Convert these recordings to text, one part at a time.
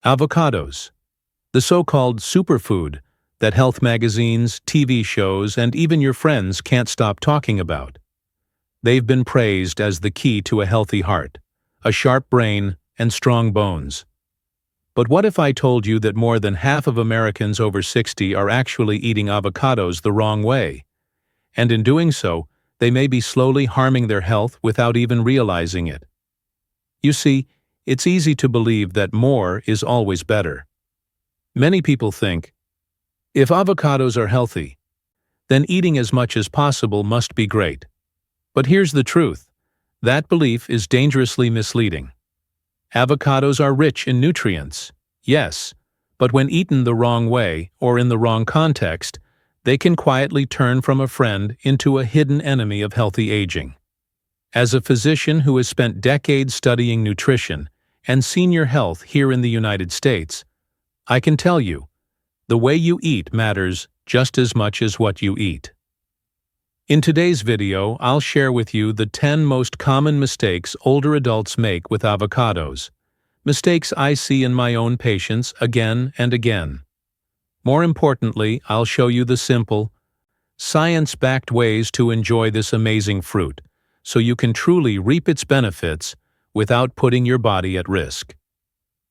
Avocados, the so-called superfood that health magazines, TV shows, and even your friends can't stop talking about. They've been praised as the key to a healthy heart, a sharp brain, and strong bones. But what if I told you that more than half of Americans over 60 are actually eating avocados the wrong way? And in doing so, they may be slowly harming their health without even realizing it. You see, it's easy to believe that more is always better. Many people think, if avocados are healthy, then eating as much as possible must be great. But here's the truth. That belief is dangerously misleading. Avocados are rich in nutrients, yes, but when eaten the wrong way or in the wrong context, they can quietly turn from a friend into a hidden enemy of healthy aging. As a physician who has spent decades studying nutrition and seen your health here in the United States, I can tell you, the way you eat matters just as much as what you eat. In today's video, I'll share with you the 10 most common mistakes older adults make with avocados, mistakes I see in my own patients again and again. More importantly, I'll show you the simple, science-backed ways to enjoy this amazing fruit, so you can truly reap its benefits without putting your body at risk.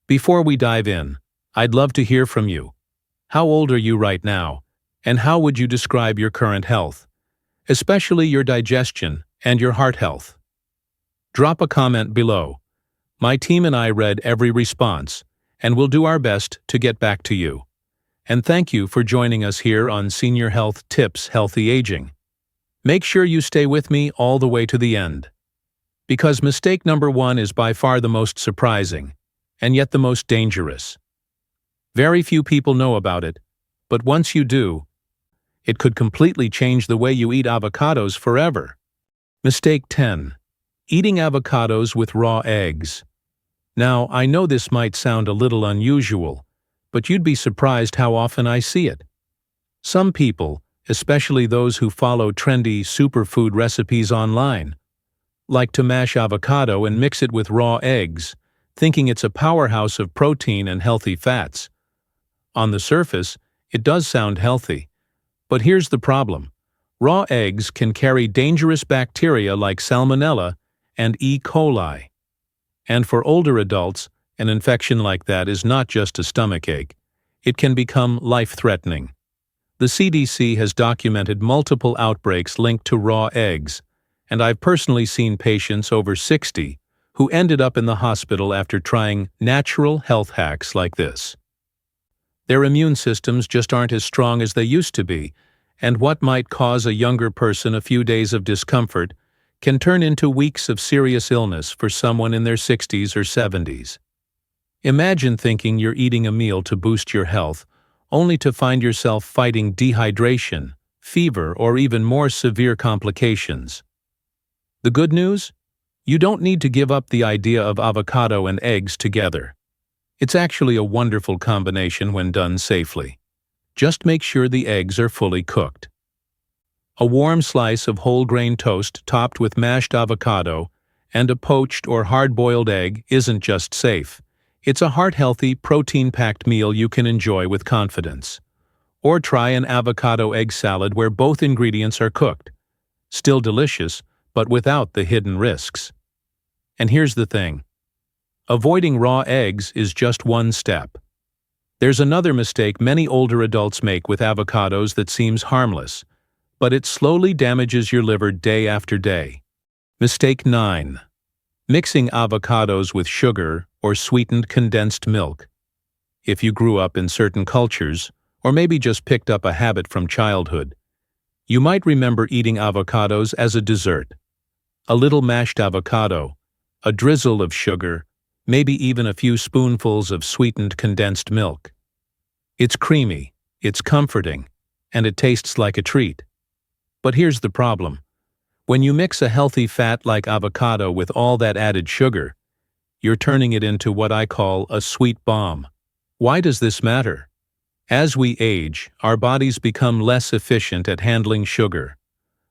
Before we dive in, I'd love to hear from you. How old are you right now, and how would you describe your current health, especially your digestion and your heart health? Drop a comment below. My team and I read every response, and we'll do our best to get back to you. And thank you for joining us here on Senior Health Tips Healthy Aging. Make sure you stay with me all the way to the end. Because mistake number 1 is by far the most surprising, and yet the most dangerous. Very few people know about it, but once you do, it could completely change the way you eat avocados forever. Mistake 10. Eating avocados with raw eggs. Now, I know this might sound a little unusual, but you'd be surprised how often I see it. Some people, especially those who follow trendy superfood recipes online, like to mash avocado and mix it with raw eggs, thinking it's a powerhouse of protein and healthy fats. On the surface, it does sound healthy. But here's the problem. Raw eggs can carry dangerous bacteria like Salmonella and E. coli. And for older adults, an infection like that is not just a stomachache. It can become life-threatening. The CDC has documented multiple outbreaks linked to raw eggs, and I've personally seen patients over 60 who ended up in the hospital after trying natural health hacks like this. Their immune systems just aren't as strong as they used to be, and what might cause a younger person a few days of discomfort can turn into weeks of serious illness for someone in their 60s or 70s. Imagine thinking you're eating a meal to boost your health, only to find yourself fighting dehydration, fever, or even more severe complications. The good news? You don't need to give up the idea of avocado and eggs together. It's actually a wonderful combination when done safely. Just make sure the eggs are fully cooked. A warm slice of whole-grain toast topped with mashed avocado and a poached or hard-boiled egg isn't just safe. It's a heart-healthy, protein-packed meal you can enjoy with confidence. Or try an avocado egg salad where both ingredients are cooked. Still delicious, but without the hidden risks. And here's the thing. Avoiding raw eggs is just one step. There's another mistake many older adults make with avocados that seems harmless, but it slowly damages your liver day after day. Mistake 9. Mixing avocados with sugar or sweetened condensed milk. If you grew up in certain cultures, or maybe just picked up a habit from childhood, you might remember eating avocados as a dessert. A little mashed avocado, a drizzle of sugar, maybe even a few spoonfuls of sweetened condensed milk. It's creamy, it's comforting, and it tastes like a treat. But here's the problem. When you mix a healthy fat like avocado with all that added sugar, you're turning it into what I call a sweet bomb. Why does this matter? As we age, our bodies become less efficient at handling sugar.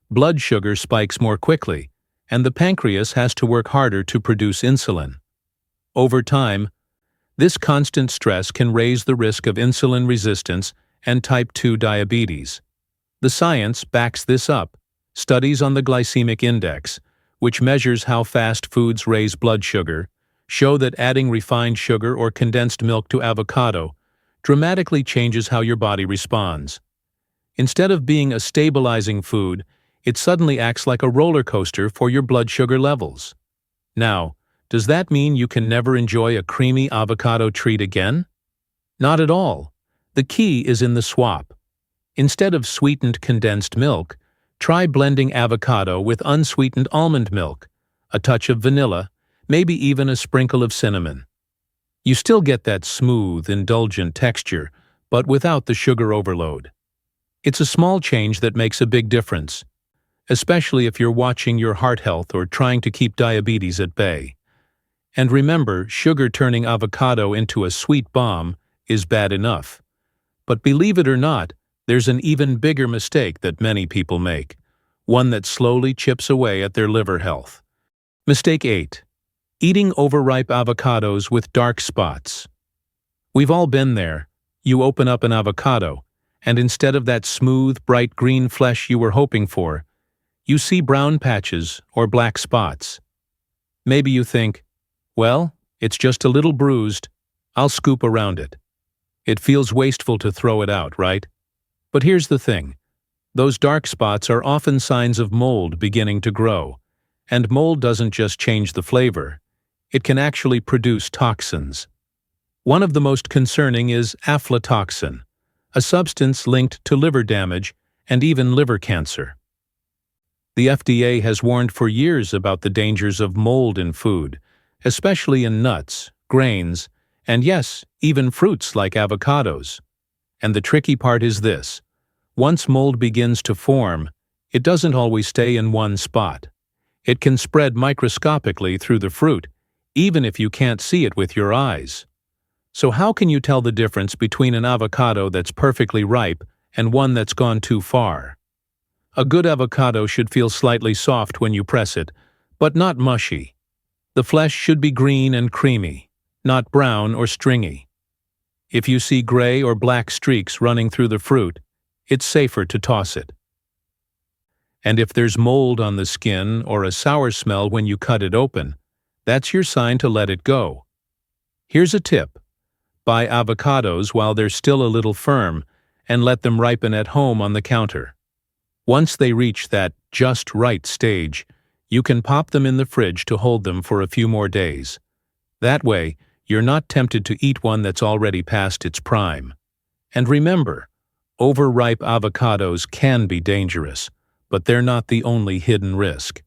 Blood sugar spikes more quickly, and the pancreas has to work harder to produce insulin. Over time, This constant stress can raise the risk of insulin resistance and type 2 diabetes. The science backs this up. Studies on the glycemic index, which measures how fast foods raise blood sugar, show that adding refined sugar or condensed milk to avocado dramatically changes how your body responds. Instead of being a stabilizing food, it suddenly acts like a roller coaster for your blood sugar levels. Now, does that mean you can never enjoy a creamy avocado treat again? Not at all. The key is in the swap. Instead of sweetened condensed milk, try blending avocado with unsweetened almond milk, a touch of vanilla, maybe even a sprinkle of cinnamon. You still get that smooth, indulgent texture, but without the sugar overload. It's a small change that makes a big difference, especially if you're watching your heart health or trying to keep diabetes at bay. And remember, sugar turning avocado into a sweet bomb is bad enough. But believe it or not, there's an even bigger mistake that many people make, one that slowly chips away at their liver health. Mistake 8. Eating overripe avocados with dark spots. We've all been there. You open up an avocado, and instead of that smooth, bright green flesh you were hoping for, you see brown patches or black spots. Maybe you think, well, it's just a little bruised, I'll scoop around it. It feels wasteful to throw it out, right? But here's the thing. Those dark spots are often signs of mold beginning to grow, and mold doesn't just change the flavor. It can actually produce toxins. One of the most concerning is aflatoxin, a substance linked to liver damage and even liver cancer. The FDA has warned for years about the dangers of mold in food, especially in nuts, grains, and yes, even fruits like avocados. And the tricky part is this. Once mold begins to form, it doesn't always stay in one spot. It can spread microscopically through the fruit, even if you can't see it with your eyes. So how can you tell the difference between an avocado that's perfectly ripe and one that's gone too far? A good avocado should feel slightly soft when you press it, but not mushy. The flesh should be green and creamy, not brown or stringy. If you see gray or black streaks running through the fruit, it's safer to toss it. And if there's mold on the skin or a sour smell when you cut it open, that's your sign to let it go. Here's a tip. Buy avocados while they're still a little firm and let them ripen at home on the counter. Once they reach that just right stage, you can pop them in the fridge to hold them for a few more days. That way, you're not tempted to eat one that's already past its prime. And remember, overripe avocados can be dangerous, but they're not the only hidden risk.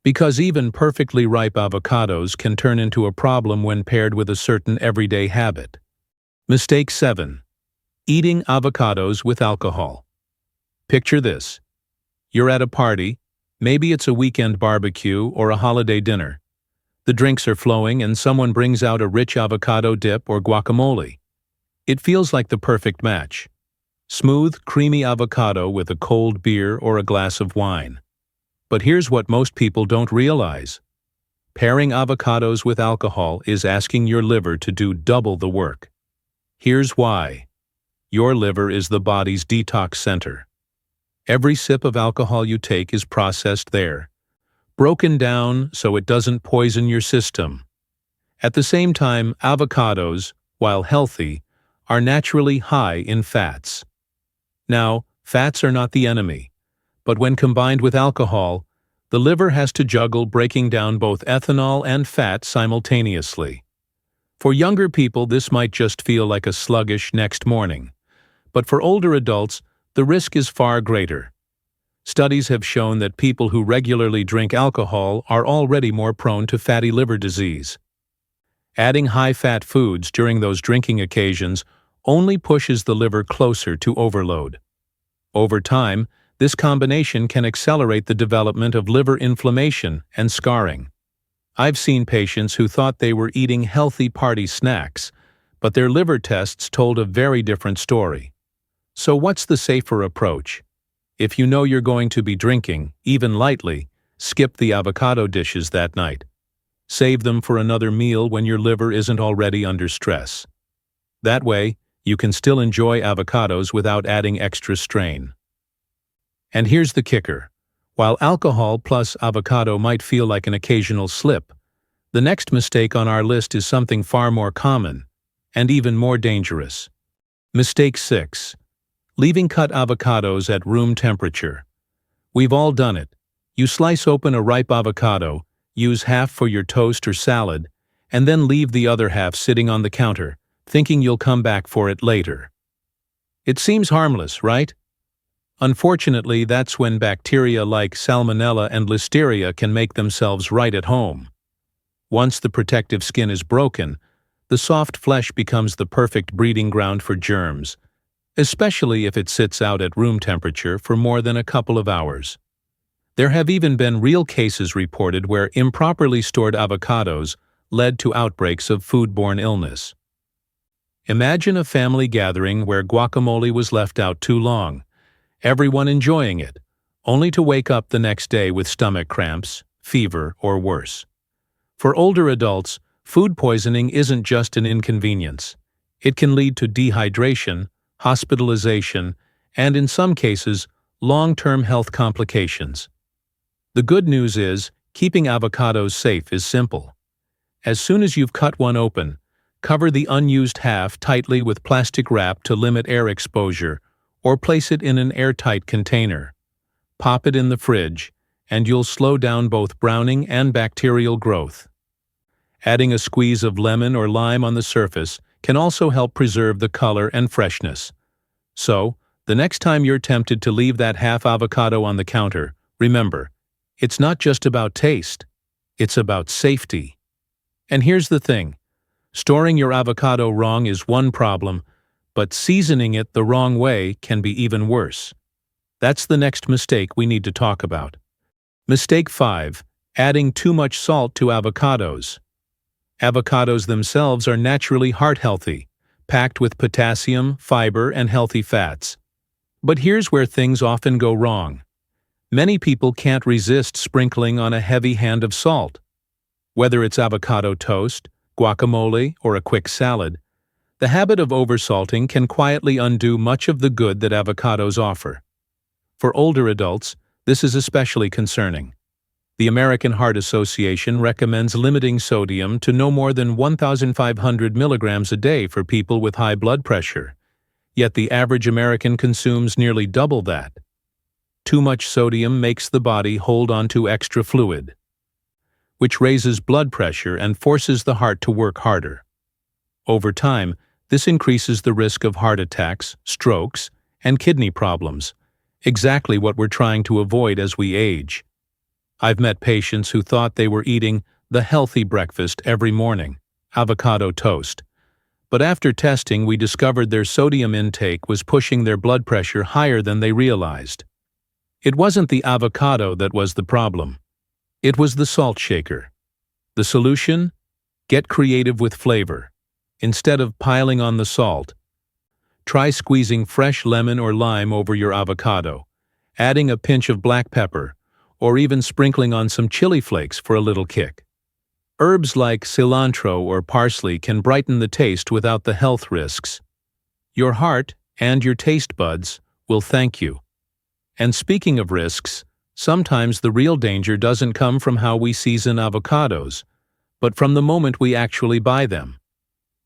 Because even perfectly ripe avocados can turn into a problem when paired with a certain everyday habit. Mistake 7. Eating avocados with alcohol. Picture this. You're at a party, maybe it's a weekend barbecue or a holiday dinner. The drinks are flowing and someone brings out a rich avocado dip or guacamole. It feels like the perfect match. Smooth, creamy avocado with a cold beer or a glass of wine. But here's what most people don't realize. Pairing avocados with alcohol is asking your liver to do double the work. Here's why. Your liver is the body's detox center. Every sip of alcohol you take is processed there, broken down so it doesn't poison your system. At the same time, avocados, while healthy, are naturally high in fats. Now, fats are not the enemy, but when combined with alcohol, the liver has to juggle breaking down both ethanol and fat simultaneously. For younger people, this might just feel like a sluggish next morning, but for older adults, the risk is far greater. Studies have shown that people who regularly drink alcohol are already more prone to fatty liver disease. Adding high-fat foods during those drinking occasions only pushes the liver closer to overload. Over time, this combination can accelerate the development of liver inflammation and scarring. I've seen patients who thought they were eating healthy party snacks, but their liver tests told a very different story. So what's the safer approach? If you know you're going to be drinking, even lightly, skip the avocado dishes that night. Save them for another meal when your liver isn't already under stress. That way, you can still enjoy avocados without adding extra strain. And here's the kicker. While alcohol plus avocado might feel like an occasional slip, the next mistake on our list is something far more common and even more dangerous. Mistake 6. Leaving cut avocados at room temperature. We've all done it. You slice open a ripe avocado, use half for your toast or salad, and then leave the other half sitting on the counter, thinking you'll come back for it later. It seems harmless, right? Unfortunately, that's when bacteria like Salmonella and Listeria can make themselves right at home. Once the protective skin is broken, the soft flesh becomes the perfect breeding ground for germs, especially if it sits out at room temperature for more than a couple of hours. There have even been real cases reported where improperly stored avocados led to outbreaks of foodborne illness. Imagine a family gathering where guacamole was left out too long, everyone enjoying it, only to wake up the next day with stomach cramps, fever, or worse. For older adults, food poisoning isn't just an inconvenience. It can lead to dehydration, hospitalization, and in some cases, long-term health complications. The good news is, keeping avocados safe is simple. As soon as you've cut one open, cover the unused half tightly with plastic wrap to limit air exposure, or place it in an airtight container. Pop it in the fridge, and you'll slow down both browning and bacterial growth. Adding a squeeze of lemon or lime on the surface can also help preserve the color and freshness. So, the next time you're tempted to leave that half avocado on the counter, remember, it's not just about taste, it's about safety. And here's the thing, storing your avocado wrong is one problem, but seasoning it the wrong way can be even worse. That's the next mistake we need to talk about. Mistake 5. Adding too much salt to avocados. Avocados themselves are naturally heart-healthy, packed with potassium, fiber, and healthy fats. But here's where things often go wrong. Many people can't resist sprinkling on a heavy hand of salt. Whether it's avocado toast, guacamole, or a quick salad, the habit of oversalting can quietly undo much of the good that avocados offer. For older adults, this is especially concerning. The American Heart Association recommends limiting sodium to no more than 1,500 milligrams a day for people with high blood pressure, yet the average American consumes nearly double that. Too much sodium makes the body hold on to extra fluid, which raises blood pressure and forces the heart to work harder. Over time, this increases the risk of heart attacks, strokes, and kidney problems, exactly what we're trying to avoid as we age. I've met patients who thought they were eating the healthy breakfast every morning, avocado toast. But after testing, we discovered their sodium intake was pushing their blood pressure higher than they realized. It wasn't the avocado that was the problem. It was the salt shaker. The solution? Get creative with flavor. Instead of piling on the salt, try squeezing fresh lemon or lime over your avocado, adding a pinch of black pepper, or even sprinkling on some chili flakes for a little kick. Herbs like cilantro or parsley can brighten the taste without the health risks. Your heart and your taste buds will thank you. And speaking of risks, sometimes the real danger doesn't come from how we season avocados, but from the moment we actually buy them.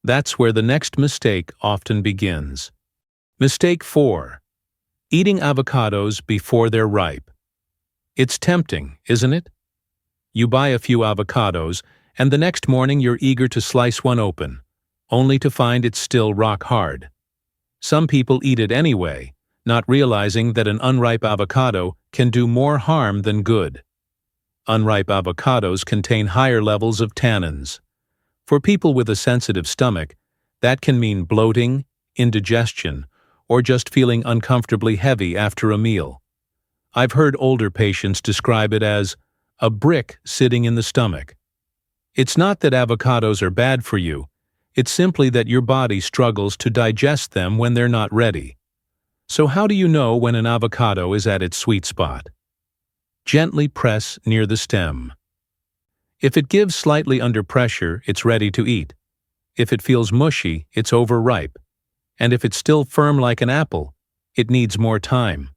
That's where the next mistake often begins. Mistake 4. Eating avocados before they're ripe. It's tempting, isn't it? You buy a few avocados, and the next morning you're eager to slice one open, only to find it's still rock hard. Some people eat it anyway, not realizing that an unripe avocado can do more harm than good. Unripe avocados contain higher levels of tannins. For people with a sensitive stomach, that can mean bloating, indigestion, or just feeling uncomfortably heavy after a meal. I've heard older patients describe it as a brick sitting in the stomach. It's not that avocados are bad for you, it's simply that your body struggles to digest them when they're not ready. So how do you know when an avocado is at its sweet spot? Gently press near the stem. If it gives slightly under pressure, it's ready to eat. If it feels mushy, it's overripe. And if it's still firm like an apple, it needs more time.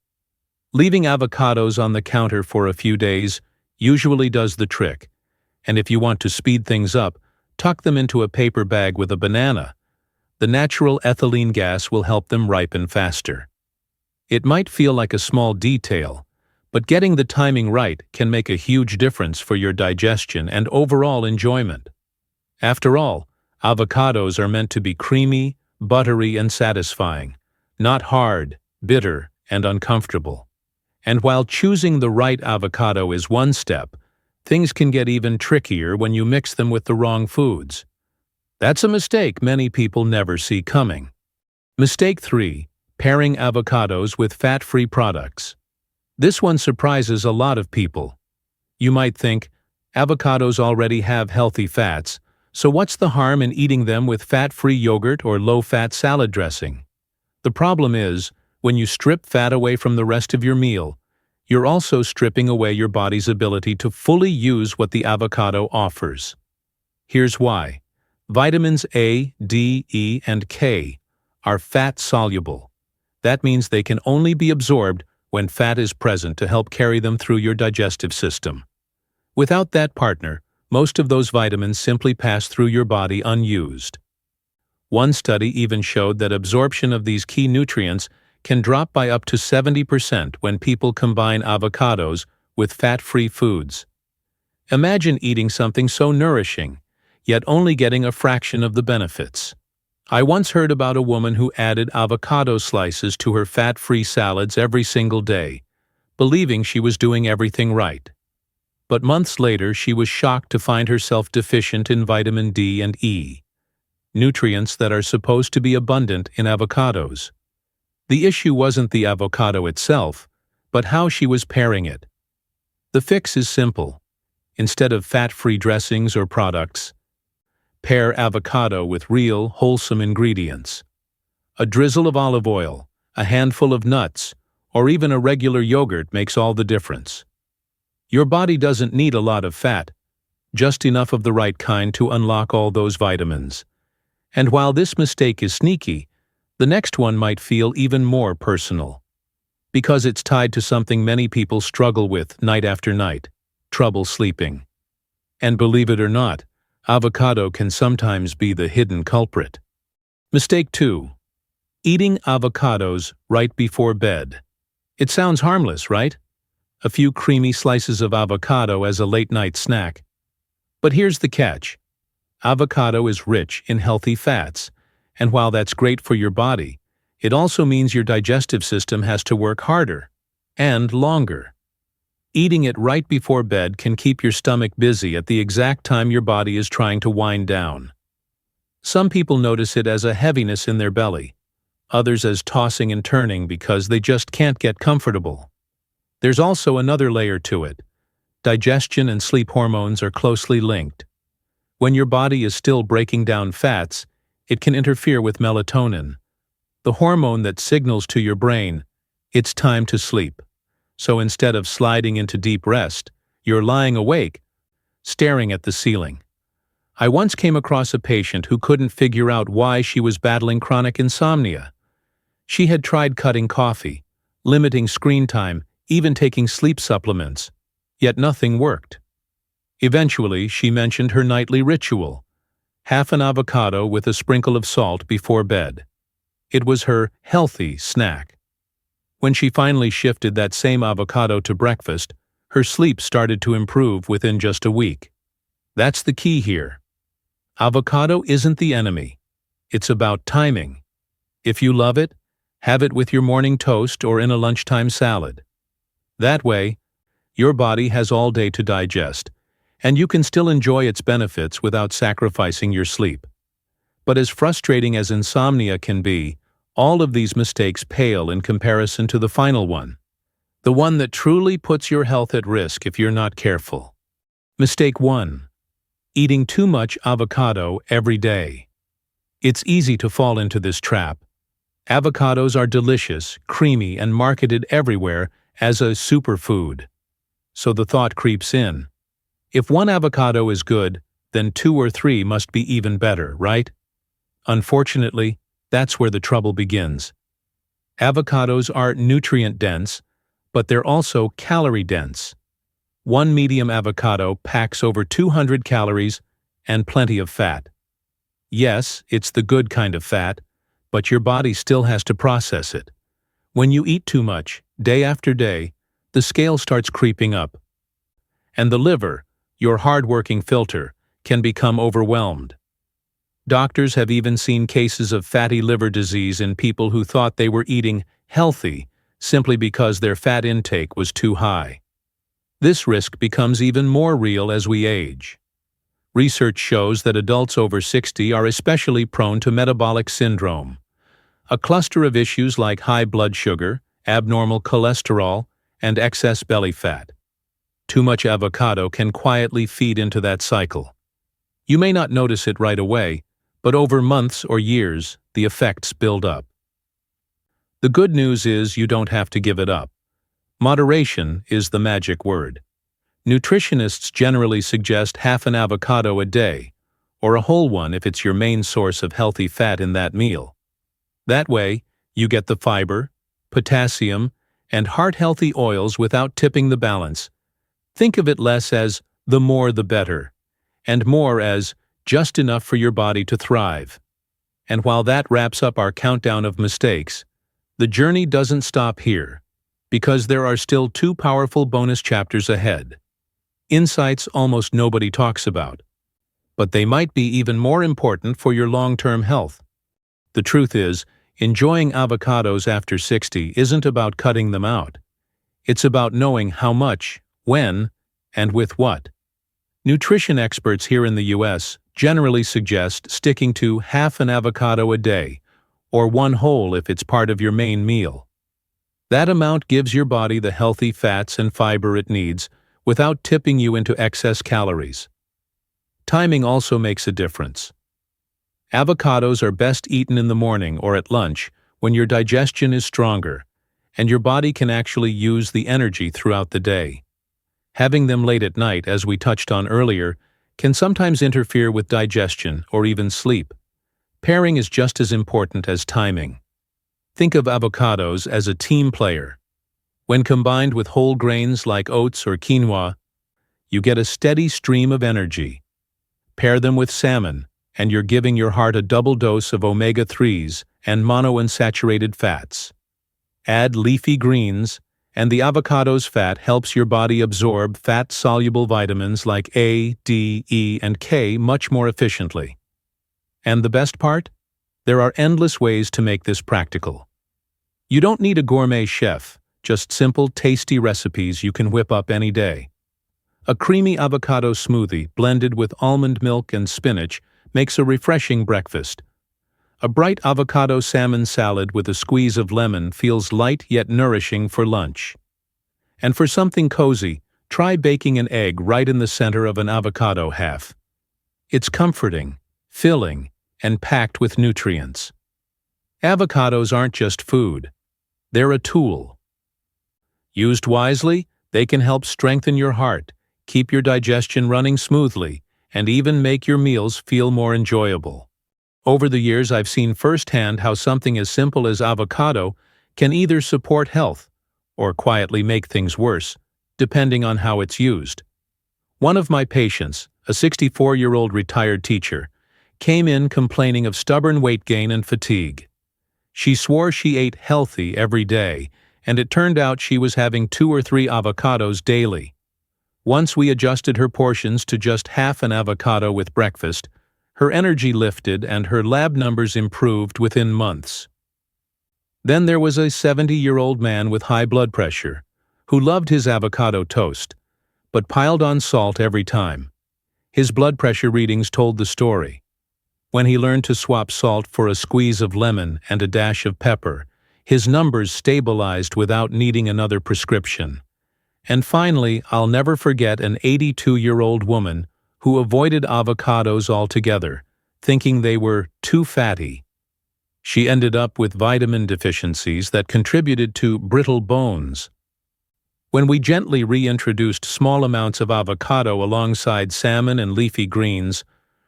Leaving avocados on the counter for a few days usually does the trick. And if you want to speed things up, tuck them into a paper bag with a banana. The natural ethylene gas will help them ripen faster. It might feel like a small detail, but getting the timing right can make a huge difference for your digestion and overall enjoyment. After all, avocados are meant to be creamy, buttery, and satisfying, not hard, bitter, and uncomfortable. And while choosing the right avocado is one step, things can get even trickier when you mix them with the wrong foods. That's a mistake many people never see coming. Mistake 3. Pairing avocados with fat-free products. This one surprises a lot of people. You might think, avocados already have healthy fats, so what's the harm in eating them with fat-free yogurt or low-fat salad dressing? The problem is, when you strip fat away from the rest of your meal, you're also stripping away your body's ability to fully use what the avocado offers. Here's why. Vitamins A, D, E, and K are fat-soluble. That means they can only be absorbed when fat is present to help carry them through your digestive system. Without that partner, most of those vitamins simply pass through your body unused. One study even showed that absorption of these key nutrients can drop by up to 70% when people combine avocados with fat-free foods. Imagine eating something so nourishing, yet only getting a fraction of the benefits. I once heard about a woman who added avocado slices to her fat-free salads every single day, believing she was doing everything right. But months later, she was shocked to find herself deficient in vitamin D and E, nutrients that are supposed to be abundant in avocados. The issue wasn't the avocado itself, but how she was pairing it. The fix is simple. Instead of fat-free dressings or products, pair avocado with real, wholesome ingredients. A drizzle of olive oil, a handful of nuts, or even a regular yogurt makes all the difference. Your body doesn't need a lot of fat, just enough of the right kind to unlock all those vitamins. And while this mistake is sneaky, the next one might feel even more personal. Because it's tied to something many people struggle with night after night: trouble sleeping. And believe it or not, avocado can sometimes be the hidden culprit. Mistake 2. Eating avocados right before bed. It sounds harmless, right? A few creamy slices of avocado as a late-night snack. But here's the catch. Avocado is rich in healthy fats, and while that's great for your body, it also means your digestive system has to work harder and longer. Eating it right before bed can keep your stomach busy at the exact time your body is trying to wind down. Some people notice it as a heaviness in their belly, others as tossing and turning because they just can't get comfortable. There's also another layer to it. Digestion and sleep hormones are closely linked. When your body is still breaking down fats, it can interfere with melatonin, the hormone that signals to your brain, it's time to sleep. So instead of sliding into deep rest, you're lying awake, staring at the ceiling. I once came across a patient who couldn't figure out why she was battling chronic insomnia. She had tried cutting coffee, limiting screen time, even taking sleep supplements, yet nothing worked. Eventually, she mentioned her nightly ritual: half an avocado with a sprinkle of salt before bed. It was her healthy snack. When she finally shifted that same avocado to breakfast, her sleep started to improve within just a week. That's the key here. Avocado isn't the enemy. It's about timing. If you love it, have it with your morning toast or in a lunchtime salad. That way, your body has all day to digest, and you can still enjoy its benefits without sacrificing your sleep. But as frustrating as insomnia can be, all of these mistakes pale in comparison to the final one, the one that truly puts your health at risk if you're not careful. Mistake 1. Eating too much avocado every day. It's easy to fall into this trap. Avocados are delicious, creamy, and marketed everywhere as a superfood. So the thought creeps in: If one avocado is good, then 2 or 3 must be even better, right? Unfortunately, that's where the trouble begins. Avocados are nutrient-dense, but they're also calorie-dense. One medium avocado packs over 200 calories and plenty of fat. Yes, it's the good kind of fat, but your body still has to process it. When you eat too much, day after day, the scale starts creeping up. And the liver, your hard-working filter, can become overwhelmed. Doctors have even seen cases of fatty liver disease in people who thought they were eating healthy simply because their fat intake was too high. This risk becomes even more real as we age. Research shows that adults over 60 are especially prone to metabolic syndrome, a cluster of issues like high blood sugar, abnormal cholesterol, and excess belly fat. Too much avocado can quietly feed into that cycle. You may not notice it right away, but over months or years, the effects build up. The good news is you don't have to give it up. Moderation is the magic word. Nutritionists generally suggest half an avocado a day, or a whole one if it's your main source of healthy fat in that meal. That way, you get the fiber, potassium, and heart-healthy oils without tipping the balance. Think of it less as the more the better, and more as just enough for your body to thrive. And while that wraps up our countdown of mistakes, the journey doesn't stop here, because there are still 2 powerful bonus chapters ahead. Insights almost nobody talks about, but they might be even more important for your long-term health. The truth is, enjoying avocados after 60 isn't about cutting them out. It's about knowing how much, when, and with what. Nutrition experts here in the US generally suggest sticking to half an avocado a day, or 1 whole if it's part of your main meal. That amount gives your body the healthy fats and fiber it needs without tipping you into excess calories. Timing also makes a difference. Avocados are best eaten in the morning or at lunch when your digestion is stronger, and your body can actually use the energy throughout the day. Having them late at night, as we touched on earlier, can sometimes interfere with digestion or even sleep. Pairing is just as important as timing. Think of avocados as a team player. When combined with whole grains like oats or quinoa, you get a steady stream of energy. Pair them with salmon, and you're giving your heart a double dose of omega-3s and monounsaturated fats. Add leafy greens, and the avocado's fat helps your body absorb fat-soluble vitamins like A, D, E, and K much more efficiently. And the best part? There are endless ways to make this practical. You don't need a gourmet chef, just simple, tasty recipes you can whip up any day. A creamy avocado smoothie blended with almond milk and spinach makes a refreshing breakfast. A bright avocado salmon salad with a squeeze of lemon feels light yet nourishing for lunch. And for something cozy, try baking an egg right in the center of an avocado half. It's comforting, filling, and packed with nutrients. Avocados aren't just food. They're a tool. Used wisely, they can help strengthen your heart, keep your digestion running smoothly, and even make your meals feel more enjoyable. Over the years, I've seen firsthand how something as simple as avocado can either support health or quietly make things worse, depending on how it's used. One of my patients, a 64-year-old retired teacher, came in complaining of stubborn weight gain and fatigue. She swore she ate healthy every day, and it turned out she was having 2 or 3 avocados daily. Once we adjusted her portions to just half an avocado with breakfast, her energy lifted and her lab numbers improved within months. Then there was a 70-year-old man with high blood pressure, who loved his avocado toast, but piled on salt every time. His blood pressure readings told the story. When he learned to swap salt for a squeeze of lemon and a dash of pepper, his numbers stabilized without needing another prescription. And finally, I'll never forget an 82-year-old woman who avoided avocados altogether, thinking they were too fatty. She ended up with vitamin deficiencies that contributed to brittle bones. When we gently reintroduced small amounts of avocado alongside salmon and leafy greens,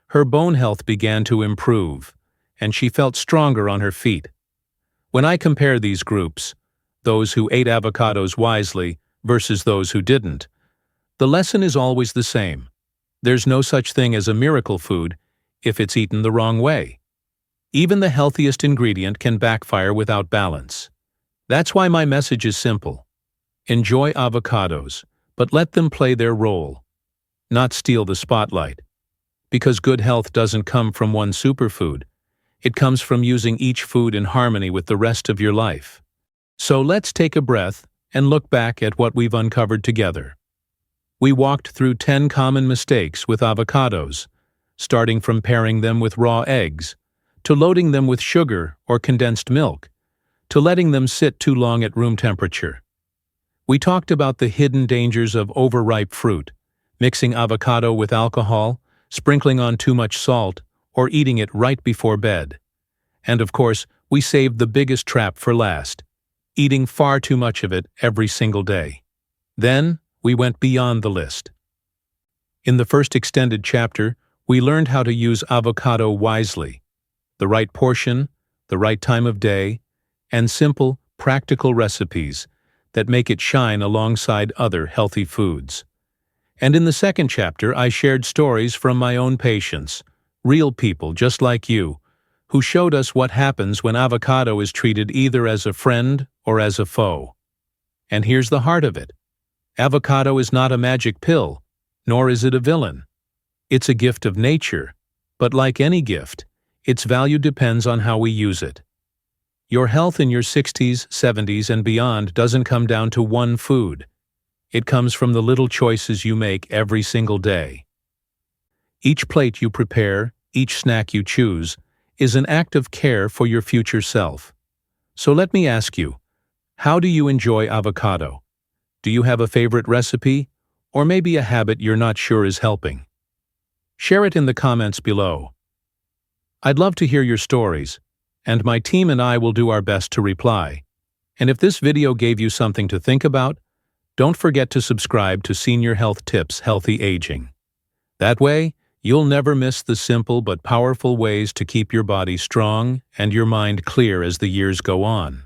her bone health began to improve, and she felt stronger on her feet. When I compare these groups, those who ate avocados wisely versus those who didn't, the lesson is always the same. There's no such thing as a miracle food if it's eaten the wrong way. Even the healthiest ingredient can backfire without balance. That's why my message is simple. Enjoy avocados, but let them play their role, not steal the spotlight. Because good health doesn't come from one superfood. It comes from using each food in harmony with the rest of your life. So let's take a breath and look back at what we've uncovered together. We walked through 10 common mistakes with avocados, starting from pairing them with raw eggs, to loading them with sugar or condensed milk, to letting them sit too long at room temperature. We talked about the hidden dangers of overripe fruit, mixing avocado with alcohol, sprinkling on too much salt, or eating it right before bed. And of course, we saved the biggest trap for last, eating far too much of it every single day. Then, we went beyond the list. In the first extended chapter, we learned how to use avocado wisely, the right portion, the right time of day, and simple, practical recipes that make it shine alongside other healthy foods. And in the second chapter, I shared stories from my own patients, real people just like you, who showed us what happens when avocado is treated either as a friend or as a foe. And here's the heart of it. Avocado is not a magic pill, nor is it a villain. It's a gift of nature, but like any gift, its value depends on how we use it. Your health in your 60s, 70s, and beyond doesn't come down to one food. It comes from the little choices you make every single day. Each plate you prepare, each snack you choose, is an act of care for your future self. So let me ask you, how do you enjoy avocado? Do you have a favorite recipe, or maybe a habit you're not sure is helping? Share it in the comments below. I'd love to hear your stories, and my team and I will do our best to reply. And if this video gave you something to think about, don't forget to subscribe to Senior Health Tips Healthy Aging. That way, you'll never miss the simple but powerful ways to keep your body strong and your mind clear as the years go on.